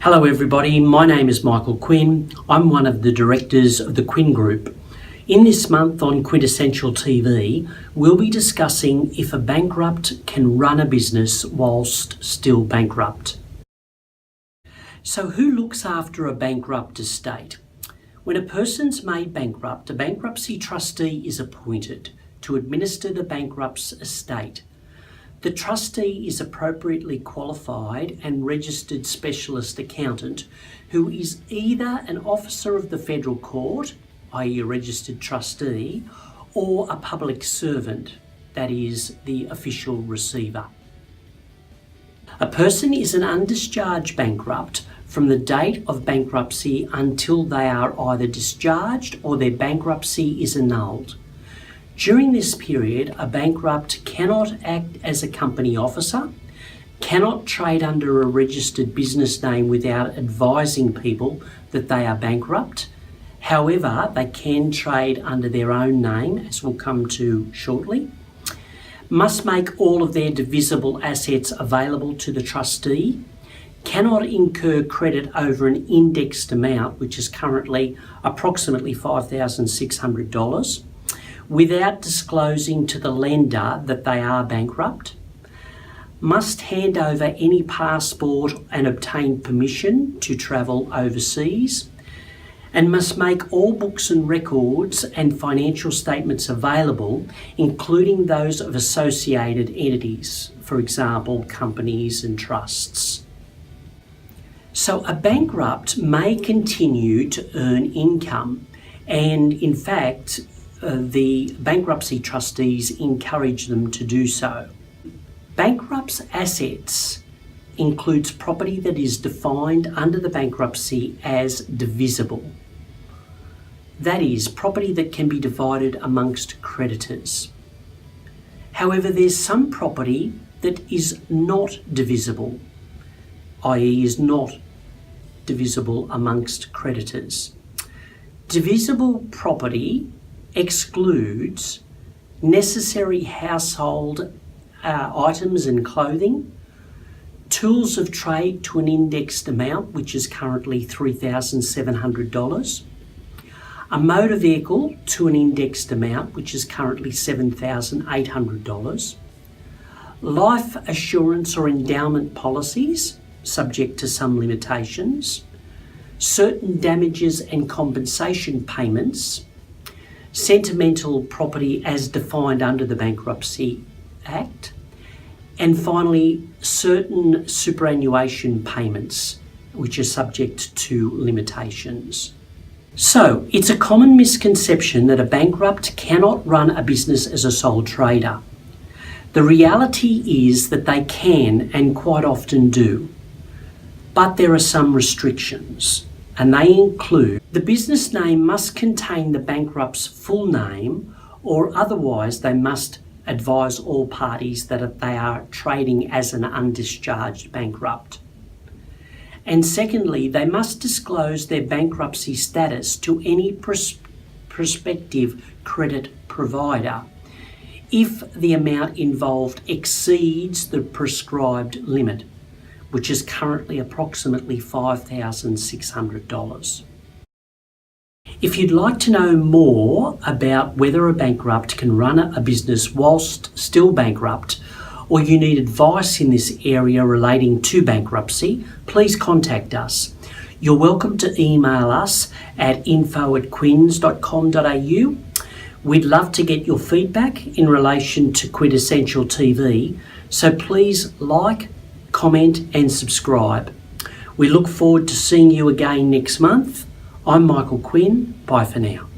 Hello everybody, my name is Michael Quinn. I'm one of the directors of the Quinn Group. In this month on Quintessential TV, we'll be discussing if a bankrupt can run a business whilst still bankrupt. So who looks after a bankrupt estate? When a person's made bankrupt, a bankruptcy trustee is appointed to administer the bankrupt's estate. The trustee is appropriately qualified and registered specialist accountant who is either an officer of the federal court, i.e. a registered trustee, or a public servant, that is the official receiver. A person is an undischarged bankrupt from the date of bankruptcy until they are either discharged or their bankruptcy is annulled. During this period, a bankrupt cannot act as a company officer, cannot trade under a registered business name without advising people that they are bankrupt. However, they can trade under their own name, as we'll come to shortly. Must make all of their divisible assets available to the trustee. Cannot incur credit over an indexed amount, which is currently approximately $5,600. Without disclosing to the lender that they are bankrupt, must hand over any passport and obtain permission to travel overseas, and must make all books and records and financial statements available, including those of associated entities, for example, companies and trusts. So a bankrupt may continue to earn income, and in fact, the bankruptcy trustees encourage them to do so. Bankrupt's assets includes property that is defined under the bankruptcy as divisible. That is, property that can be divided amongst creditors. However, there's some property that is not divisible, i.e. is not divisible amongst creditors. Divisible property excludes necessary household items and clothing, tools of trade to an indexed amount, which is currently $3,700, a motor vehicle to an indexed amount, which is currently $7,800, life assurance or endowment policies, subject to some limitations, certain damages and compensation payments, sentimental property as defined under the Bankruptcy Act, and finally certain superannuation payments which are subject to limitations. So it's a common misconception that a bankrupt cannot run a business as a sole trader. The reality is that they can and quite often do, but there are some restrictions, and they include the business name must contain the bankrupt's full name, or otherwise they must advise all parties that they are trading as an undischarged bankrupt. And secondly, they must disclose their bankruptcy status to any prospective credit provider if the amount involved exceeds the prescribed limit, which is currently approximately $5,600. If you'd like to know more about whether a bankrupt can run a business whilst still bankrupt, or you need advice in this area relating to bankruptcy, please contact us. You're welcome to email us at info@quinns.com.au. We'd love to get your feedback in relation to Quintessential TV, so please like, comment and subscribe. We look forward to seeing you again next month. I'm Michael Quinn. Bye for now.